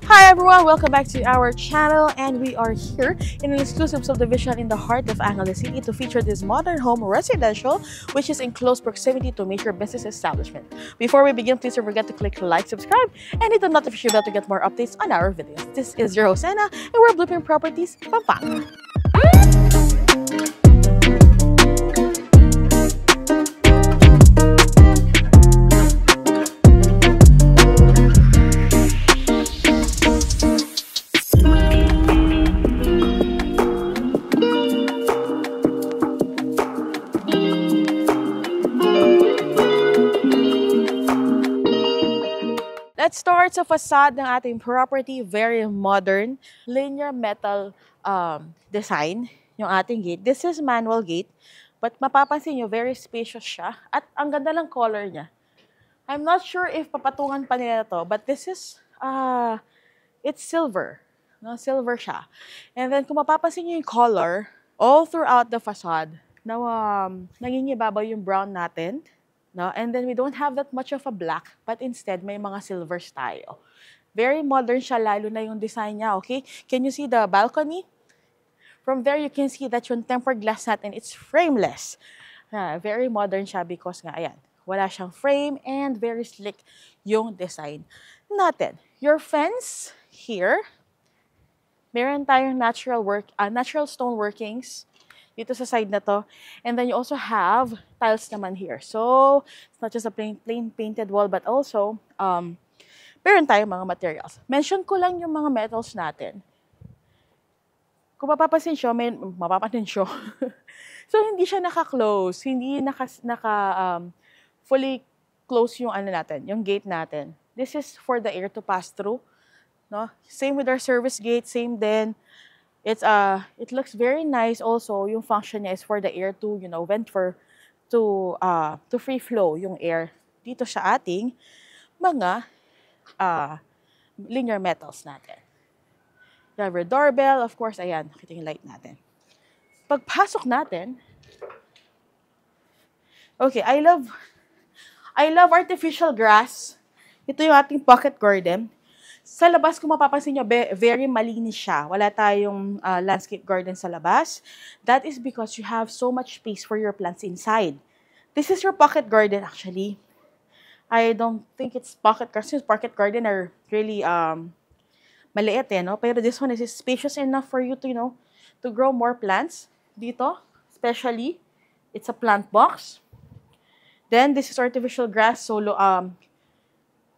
Hi everyone, welcome back to our channel, and we are here in an exclusive subdivision in the heart of Angeles City to feature this modern home residential which is in close proximity to major business establishment. Before we begin, please don't forget to click like, subscribe, and hit the notification bell to get more updates on our videos. This is your host Anna, and we're Blueprint Properties, Pampanga. Let's start sa facade ng ating property. Very modern, linear metal design yung ating gate. This is manual gate, but mapapansin nyo, very spacious siya. At ang ganda ng color niya. I'm not sure if papatungan pa nila to, but this is, it's silver. No, silver siya. And then kung mapapansin nyo yung color, all throughout the facade, na nangingibabaw yung brown natin. No? And then we don't have that much of a black, but instead may mga silvers tayo. Very modern siya, lalo na yung design niya, okay? Can you see the balcony? From there, you can see that yung tempered glass natin, it's frameless. Very modern siya because nga, ayan, wala siyang frame and very slick yung design natin. Your fence here, meron tayong natural stone workings dito sa side na to. And then you also have tiles naman here. So, it's not just a plain painted wall, but also, meron tayong mga materials. Mention ko lang yung mga metals natin. Kung mapapansin siya, so, hindi siya naka-close. Hindi fully close yung natin, yung gate natin. This is for the air to pass through. No? Same with our service gate, same din. It looks very nice also. Yung function niya is for the air to, vent to free flow yung air dito sa ating mga linear metals natin. You have your doorbell, of course, ayan, nakita yung light natin. Pagpasok natin, okay, I love artificial grass. Ito yung ating pocket garden. Sa labas, kung mapapansin nyo, very malinis siya. Wala tayong landscape garden sa labas. That is because you have so much space for your plants inside. This is your pocket garden, actually. I don't think it's pocket garden. Since pocket garden are really maliit, no? Pero this one is spacious enough for you to, to grow more plants. Dito, especially, it's a plant box. Then, this is artificial grass. So,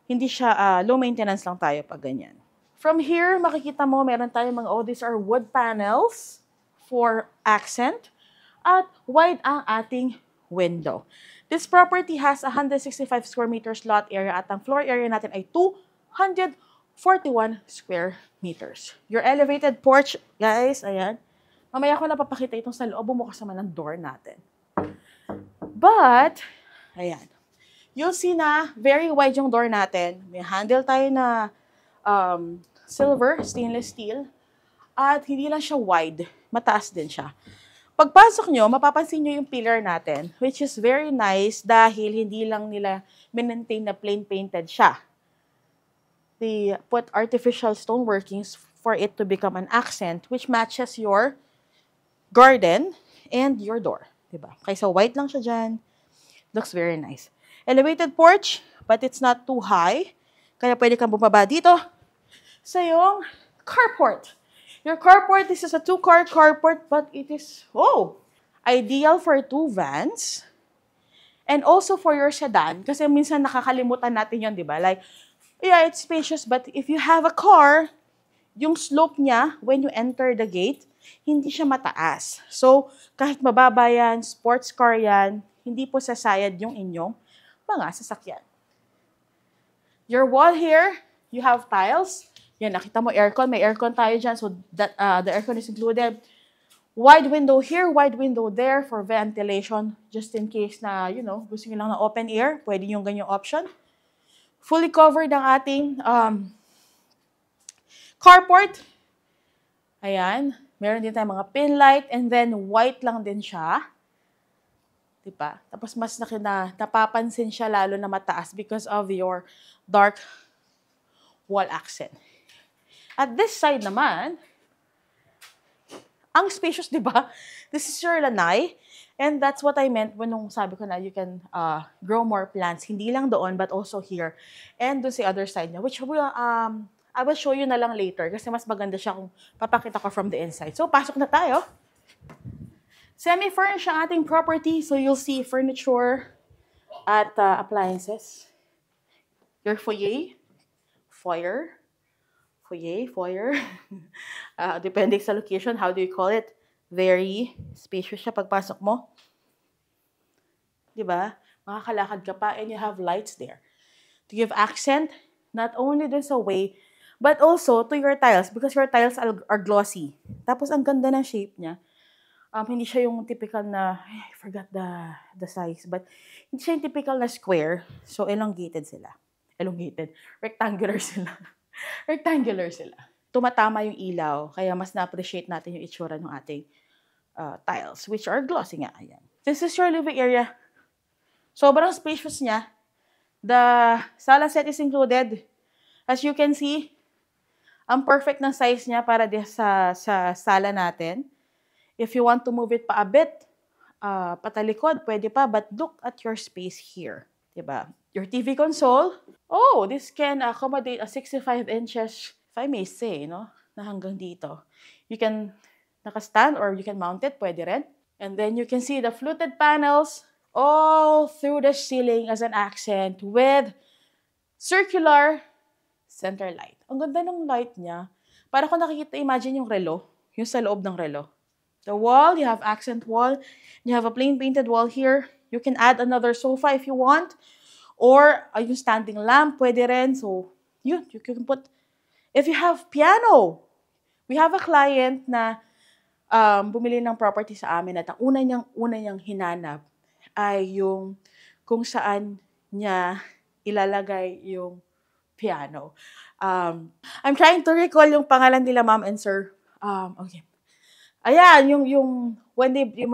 hindi siya, low maintenance lang tayo pag ganyan. From here, makikita mo, meron tayong mga, these are wood panels for accent. At wide ang ating window. This property has 165 square meters lot area at ang floor area natin ay 241 square meters. Your elevated porch, guys, ayan. Mamaya ko napapakita itong sa loob, bumukas naman ang door natin. But, ayan. You'll see na very wide yung door natin. May handle tayo na silver, stainless steel. At hindi lang siya wide, mataas din siya. Pagpasok nyo, mapapansin nyo yung pillar natin, which is very nice dahil hindi lang nila maintain na plain painted siya. They put artificial stone workings for it to become an accent which matches your garden and your door. Diba? Kaysa white lang siya dyan. Looks very nice. Elevated porch, but it's not too high. Kaya pwede kang bumaba dito sa yung carport. Your carport, this is a 2-car carport, but it is, ideal for 2 vans. And also for your sedan. Kasi minsan nakakalimutan natin yun, di ba? Like, yeah, it's spacious, but if you have a car, yung slope niya, when you enter the gate, hindi siya mataas. So, kahit mababa yan, sports car yan, hindi po sasayad yung inyong mga sasakyan. Your wall here, you have tiles. Yan, nakita mo aircon. May aircon tayo dyan, so that, the aircon is included. Wide window here, wide window there for ventilation. Just in case na, gusto nyo lang ng open air, pwede yung ganyang option. Fully covered ang ating carport. Ayan. Meron din tayong mga pin light, and then white lang din siya. Diba? Tapos mas napapansin siya lalo na mataas because of your dark wall accent. At this side naman, ang spacious, di ba? This is your lanai. And that's what I meant when nung sabi ko na you can grow more plants. Hindi lang doon, but also here. And doon sa other side niya, which will, I will show you na lang later kasi mas maganda siya kung papakita ko from the inside. So, pasok na tayo. Semi-furnished ang ating property. So, you'll see furniture at appliances. Your foyer. Depending sa location, how do you call it? Very spacious siya pagpasok mo. Diba? Makakalakad ka pa and you have lights there. To give accent, not only dun sa way, but also to your tiles because your tiles are glossy. Tapos ang ganda ng shape niya. Hindi siya yung typical na, I forgot the size, but hindi siya yung typical na square. So, elongated sila. Rectangular sila. Rectangular sila. Tumatama yung ilaw, kaya mas na-appreciate natin yung itsura ng ating tiles, which are glossy nga. Ayan. This is your living area. Sobrang spacious niya. The sala set is included. As you can see, ang perfect ng size niya para sa sala natin. If you want to move it pa a bit, patalikod, pwede pa, but look at your space here. Diba? Your TV console. Oh, this can accommodate a 65 inches, if I may say, no? Na hanggang dito. You can naka-stand or you can mount it, pwede rin. And then you can see the fluted panels all through the ceiling as an accent with circular center light. Ang ganda ng light niya. Para kung nakikita, imagine yung relo, yung sa loob ng relo. The wall, you have accent wall. You have a plain painted wall here. You can add another sofa if you want. Or yung standing lamp, pwede rin. So, you can put, if you have piano, we have a client na bumili ng property sa amin at ang una niyang hinanap ay yung kung saan niya ilalagay yung piano. I'm trying to recall yung pangalan nila, ma'am and sir. Okay. Ayan, yung when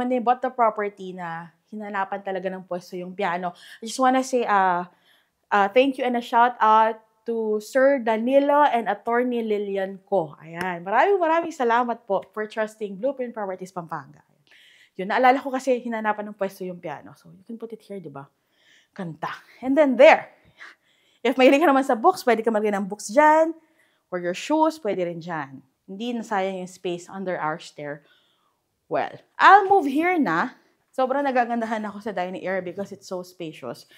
they bought the property na hinanapan talaga ng pwesto yung piano. I just wanna say thank you and a shout out to Sir Danilo and Attorney Lilian Ko. Ayan, maraming salamat po for trusting Blueprint Properties Pampanga. Yun, naalala ko kasi hinanapan ng pwesto yung piano. So, you can put it here, di ba? Kanta. And then there. If mahilig ka naman sa books, pwede ka maglagay ng books dyan. Or your shoes, pwede rin dyan. Hindi nasayang yung space under our stair. Well, I'll move here na. Sobrang nagagandahan ako sa dining area because it's so spacious.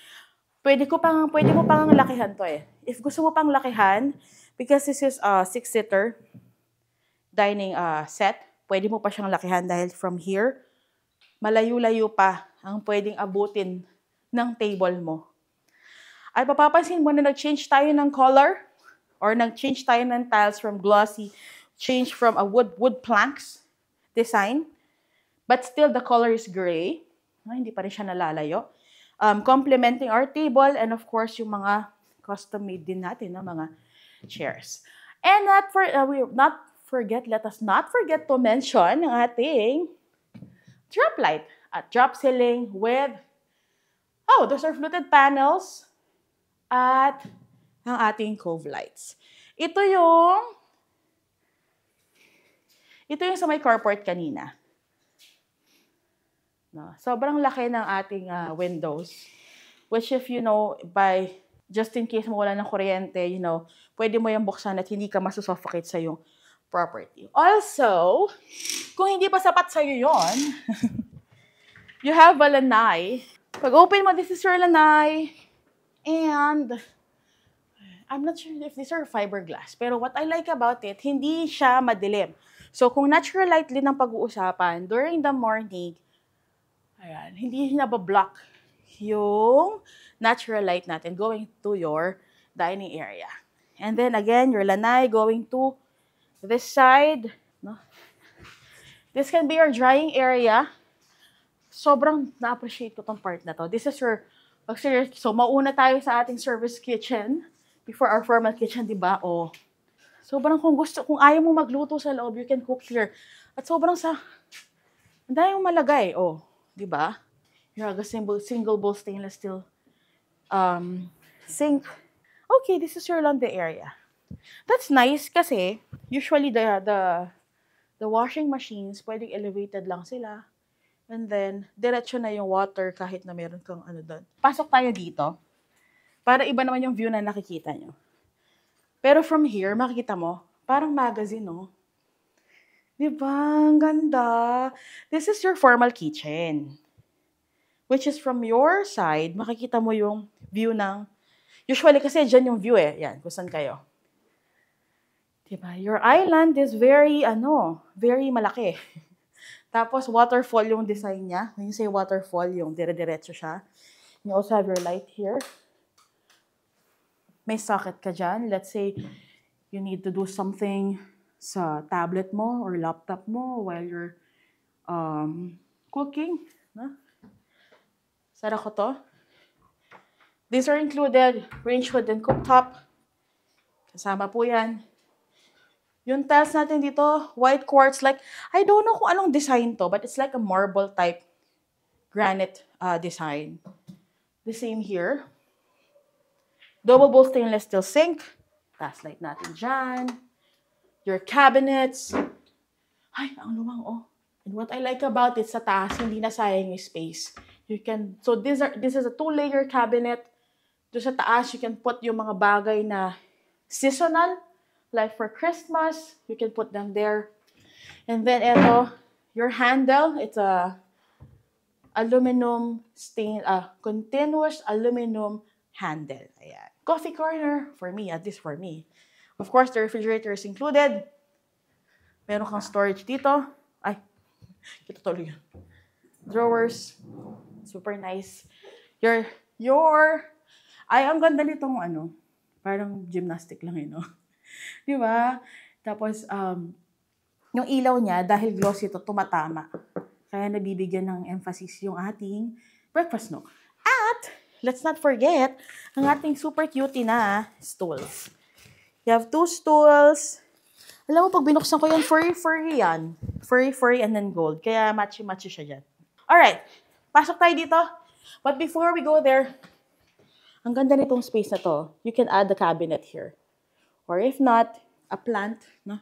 Pwede mo pang lakihan to eh. If gusto mo pang lakihan, because this is a 6-seater dining set, pwede mo pa siyang lakihan dahil from here, malayo-layo pa ang pwedeng abutin ng table mo. At mapapansin mo na nag-change tayo ng color or nag-change tayo ng tiles from glossy, change from a wood planks design, but still the color is gray. Hindi pa rin siya nalalayo. Complementing our table and of course yung mga custom-made din natin na mga chairs. And let us not forget to mention ang ating drop light at drop ceiling with those are fluted panels at ang ating cove lights. Ito yung sa may carport kanina. No, sobrang laki ng ating windows. Which if just in case mawala ng kuryente, pwede mo yung buksan at hindi ka masusuffocate sa yung property. Also, kung hindi pa sapat sa'yo yon, you have a lanai. Pag open mo, this is your lanai. And I'm not sure if these are fiberglass. Pero what I like about it, hindi siya madilim. So, kung natural light din ang pag-uusapan, during the morning, ayan, hindi nabablock yung natural light natin going to your dining area. And then again, your lanai going to this side. No? This can be your drying area. Sobrang na-appreciate ko tong part na to. This is your, so mauna tayo sa ating service kitchen before our formal kitchen, di ba? Sobrang kung ayaw mo magluto sa loob, you can cook here. At sobrang ang dahil yung malagay, di ba? You have a single bowl stainless steel sink. Okay, this is your laundry area. That's nice kasi Usually, the washing machines, pwedeng elevated lang sila. And then, diretso na yung water kahit na meron kang ano doon. Pasok tayo dito. Para iba naman yung view na nakikita nyo. Pero from here, makikita mo, parang magazine, no? Diba? Ang ganda. This is your formal kitchen. Which is from your side, makikita mo yung view ng, usually kasi dyan yung view eh. Yan, kung saan kayo. Diba? Your island is very, very malaki. Tapos, waterfall yung design niya. When you say waterfall, yung dire-diretso siya. You also have your light here. May socket ka dyan. Let's say, you need to do something sa tablet mo or laptop mo while you're cooking. No? Sara ko to. These are included, range hood and cooktop. Kasama po yan. Yung tiles natin dito, white quartz, like, I don't know kung anong design to, but it's like a marble type granite design. The same here. Double bowl stainless steel sink. Taas light natin dyan. Your cabinets. Ay, ang lumang, oh. And what I like about it, sa taas, hindi na sayang yung space. You can, so this is a 2-layer cabinet. Doon sa taas, you can put yung mga bagay na seasonal. Like for Christmas, you can put them there. And then ito, your handle, it's a aluminum continuous aluminum handle. Ayan. Coffee corner, for me, at least for me. Of course, the refrigerator is included. Meron kang storage dito. Ay, kita tuloy yun. Drawers. Super nice. Ang ganda nitong parang gymnastic lang no? Di ba? Tapos, yung ilaw niya, dahil glossy ito, tumatama. Kaya nabibigyan ng emphasis yung ating breakfast nook. At, let's not forget, ang ating super cutie na stools. You have 2 stools. Alam mo, pag binuksan ko yan, furry yan. Furry, and then gold. Kaya matchy-matchy siya dyan. Alright, pasok tayo dito. But before we go there, ang ganda nitong space na to. You can add the cabinet here. Or if not, a plant. No?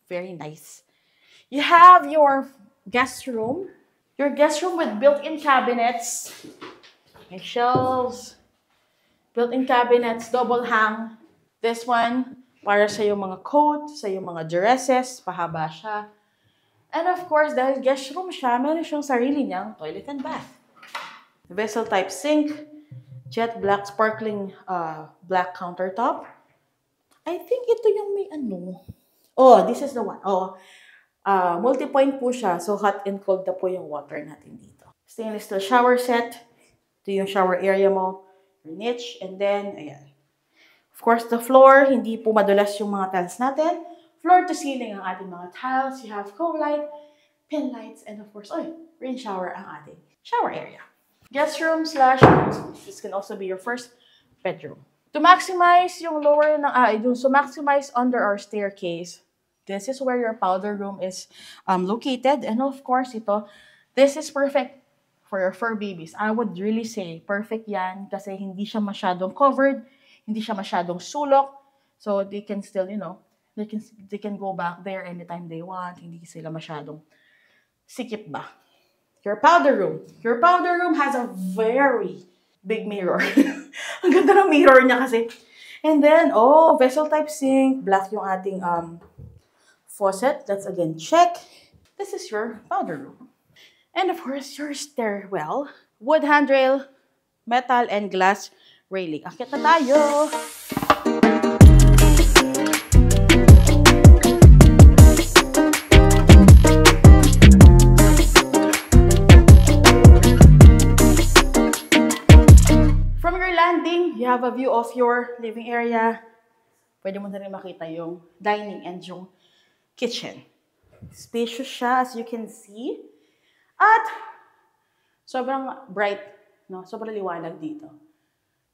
Very nice. You have your guest room. Your guest room with built-in cabinets. May shelves. Built-in cabinets, double hang. This one, para sa yung mga coat, sa yung mga dresses, pahaba siya. And of course, dahil guest room siya, meron siyang sarili niyang toilet and bath. Vessel type sink, jet black sparkling black countertop. I think ito yung may Oh, this is the one. Multi-point po siya. So, hot and cold na po yung water natin dito. Stainless steel shower set. Ito yung shower area mo. Your niche. And then, ayan. Of course, the floor. Hindi po madulas yung mga tiles natin. Floor to ceiling ang ating mga tiles. You have cone light, pin lights, and of course, rain shower ang ating shower area. Guest room / this can also be your first bedroom. To maximize yung to maximize under our staircase, this is where your powder room is located. And of course, this is perfect for your fur babies. I would really say perfect yan kasi hindi siya masyadong covered, hindi siya masyadong sulok. So they can still, they can go back there anytime they want. Hindi sila masyadong sikip ba. Your powder room. Your powder room has a very big mirror. Ang ganda ng mirror niya kasi. And then, vessel type sink. Black yung ating faucet. That's again, check. This is your powder room. And of course, your stairwell. Wood handrail, metal, and glass railing. Akit na tayo. You have a view of your living area. Pwede mo na rin makita yung dining and yung kitchen. Spacious siya, as you can see. At sobrang bright, no? Sobrang liwanag dito.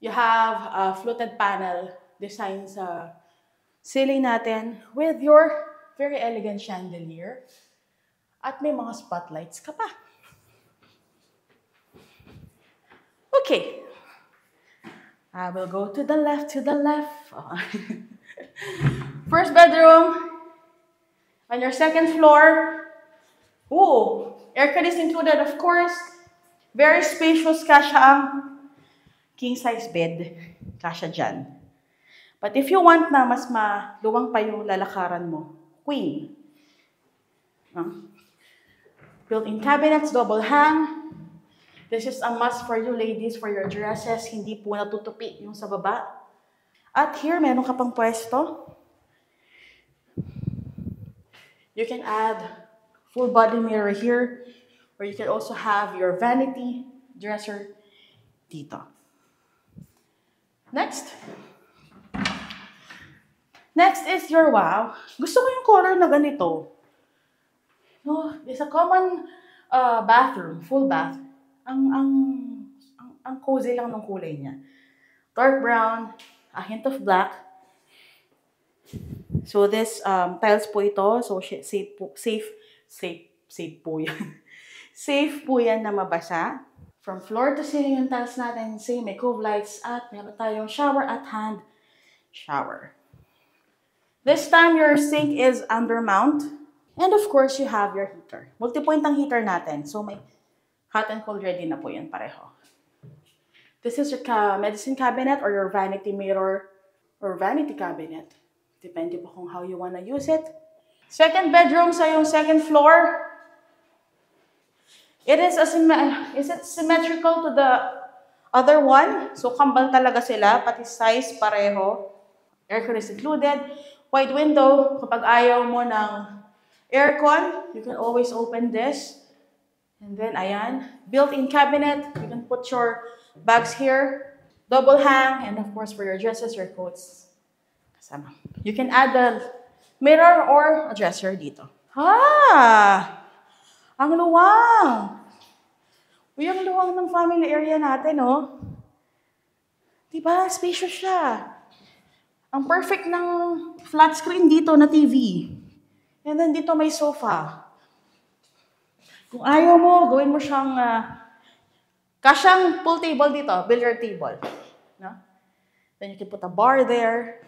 You have a fluted panel design sa ceiling natin with your very elegant chandelier. At may mga spotlights ka pa. Okay. I will go to the left. First bedroom, On your second floor, ooh, air conditioning included, of course. Very spacious, kasha ang king-size bed. Kasha dyan. But if you want na mas maluwang pa yung lalakaran mo, queen. Built-in cabinets, double hang. This is a must for you ladies, for your dresses. Hindi po natutupi yung sa baba. At here, meron ka pang pwesto. You can add full body mirror here, or you can also have your vanity dresser dito. Next. Next is your wow. Gusto ko yung color na ganito. No, it's a common bathroom, full bath. Ang cozy lang ng kulay niya. Dark brown, a hint of black. So this tiles po ito, so safe po yan. Safe po yan na mabasa. From floor to ceiling yung tiles natin, same, may cove lights at meron tayong shower at hand shower. This time your sink is under mount. And of course, you have your heater. Multi-point ang heater natin. So may hot and cold ready na po yan pareho. This is your medicine cabinet or your vanity mirror or vanity cabinet. Depende po kung how you wanna use it. Second bedroom sa yung second floor. Is it symmetrical to the other one? So kambal talaga sila, pati size pareho. Aircon is included. Wide window, kapag ayaw mo ng aircon, you can always open this. And then, ayan, built-in cabinet. You can put your bags here. Double hang, and of course, for your dresses, your coats. Kasama. You can add a mirror or a dresser dito. Ang luwang! Uy, ang luwang ng family area natin, oh. Diba? Spacious siya. Ang perfect ng flat screen dito na TV. And then dito may sofa. Kung ayaw mo, gawin mo siyang kasyang pool table dito, billiard table. No? Then you can put a bar there.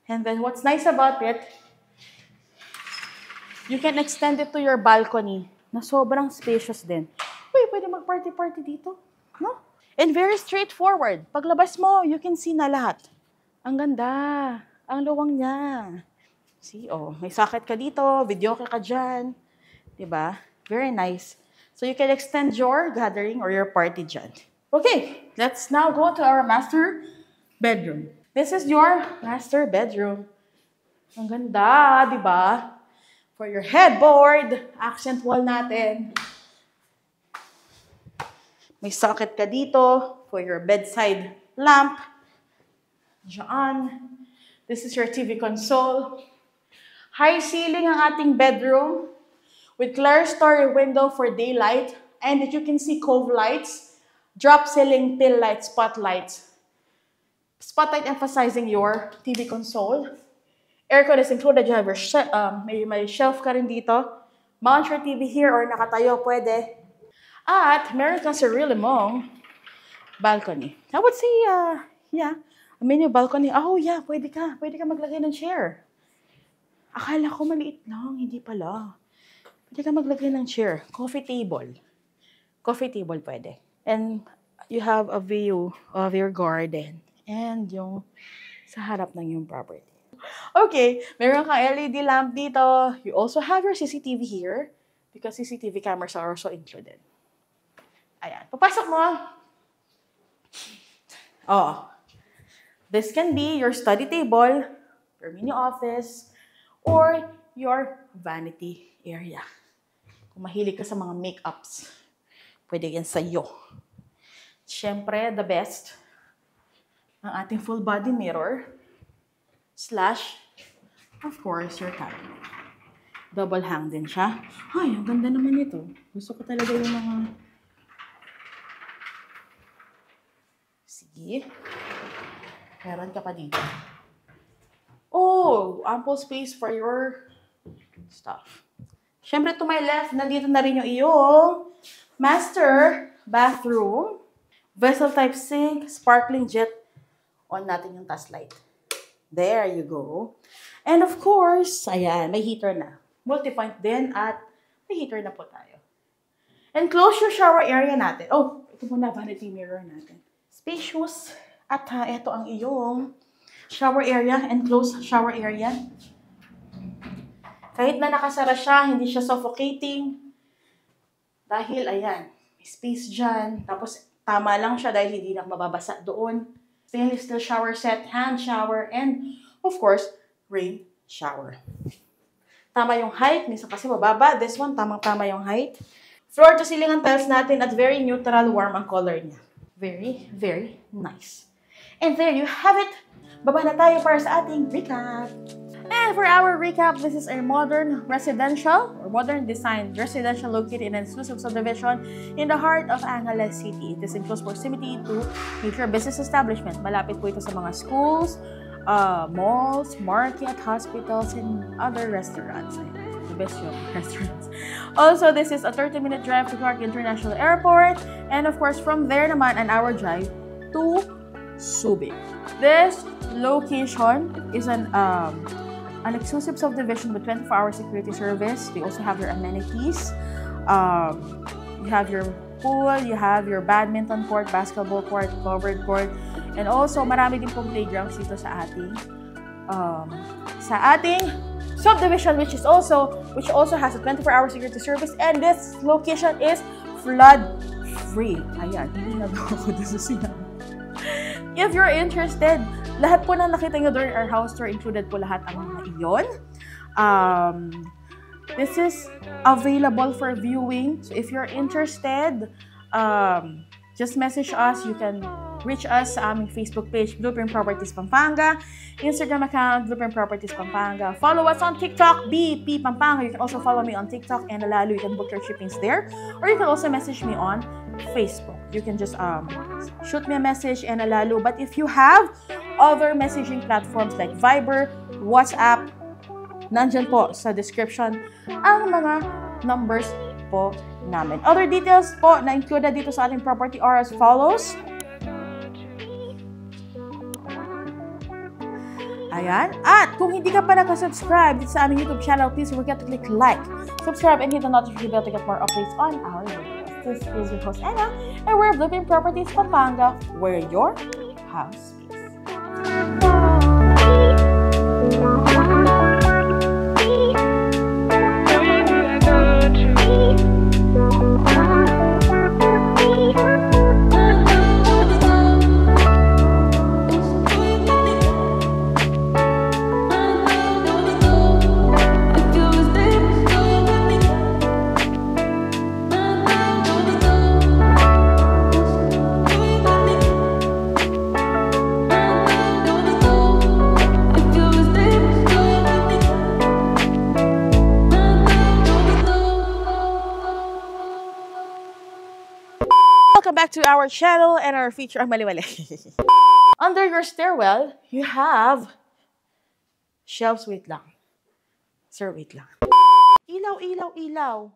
And then what's nice about it, you can extend it to your balcony na sobrang spacious din. Uy, pwede mag-party-party dito. No? And very straightforward. Paglabas mo, you can see na lahat. Ang ganda. Ang luwang niya. See, oh, may socket ka dito, video ka dyan. Diba? Very nice. So you can extend your gathering or your party dyan. Okay, let's now go to our master bedroom. This is your master bedroom. Ang ganda, diba? For your headboard, accent wall natin. May socket ka dito for your bedside lamp. Diyan. This is your TV console. High ceiling ang ating bedroom with clerestory window for daylight. And as you can see, cove lights, drop ceiling pill lights, spotlights. Spotlight emphasizing your TV console. Aircon is included. You have your may shelf ka rin dito. Mount your TV here or nakatayo, pwede. At meron kang sarili mong balcony. I would say, yeah, a mini balcony. Oh, yeah, pwede ka maglagay ng chair. Akala ko maliit lang, hindi pala. Pwede ka maglagay ng chair. Coffee table. Coffee table pwede. And you have a view of your garden. And yung sa harap ng yung property. Okay, meron kang LED lamp dito. You also have your CCTV here because CCTV cameras are also included. Ayan, papasok mo. Oh, this can be your study table, your mini office, or your vanity area. Kung mahilig ka sa mga make-ups, pwede yan sa'yo. Siyempre, the best, ang ating full body mirror, / of course, your cabinet. Double hang din siya. Ay, ang ganda naman ito. Gusto ko talaga yung mga... Sige. Meron ka pa dito. Oh, ample space for your stuff. Siyempre, to my left, nandito na rin yung iyong master bathroom. Vessel type sink, sparkling jet. On natin yung task light. There you go. And of course, ayan, may heater na. multi-point din at may heater na po tayo. Enclose yung shower area natin. Oh, ito muna, vanity mirror natin. Spacious. At ito ang iyong shower area, enclosed shower area. Kahit na nakasara siya, hindi siya suffocating. Dahil, ayan, may space dyan. Tapos, tama lang siya dahil hindi na mababasa doon. Stainless steel shower set, hand shower, and, of course, rain shower. Tama yung height. Minsan kasi mababa. This one, tamang-tama yung height. Floor to ceiling ang tiles natin at very neutral, warm ang color niya. Very, very nice. And there you have it. Baba na tayo para sa ating recap. And for our recap, this is a modern residential or modern designed residential located in an exclusive subdivision in the heart of Angeles City. It is in close proximity to major business establishment. Malapit po ito sa mga schools, malls, market, hospitals, and other restaurants. The best yung restaurants. Also, this is a 30-minute drive to Clark International Airport. And of course, from there naman, an hour drive to Subic. This location is an exclusive subdivision with 24-hour security service. They also have their amenities. You have your pool, you have your badminton court, basketball court, covered court, and also marami din pong playgrounds dito sa ating subdivision, which also has a 24-hour security service, and this location is flood free. Ayan, hindi na ako dito sa sinabi. If you're interested, lahat po na nakita nyo during our house tour, included po lahat ang mga iyon. This is available for viewing. So if you're interested, just message us. You can reach us sa aming Facebook page, Blueprint Properties Pampanga, Instagram account, Blueprint Properties Pampanga. Follow us on TikTok, BP Pampanga. You can also follow me on TikTok and Lalo. You can book your shippings there. Or you can also message me on Facebook. You can just shoot me a message and Lalo. But if you have other messaging platforms like Viber, WhatsApp, nandyan po sa description ang mga numbers po namin. Other details po na included dito sa ating property are as follows. Ayan. At kung hindi ka pa nakasubscribe dito sa aming YouTube channel, please don't forget to click like, subscribe, and hit the notification bell to get more updates on our videos. This is your host, Anna, and we're Blueprint Properties Pampanga, where your house is. Welcome back to our channel and our feature. Mali-mali. Under your stairwell, you have shelves. Wait lang. Sir, wait lang. Ilaw, ilaw, ilaw.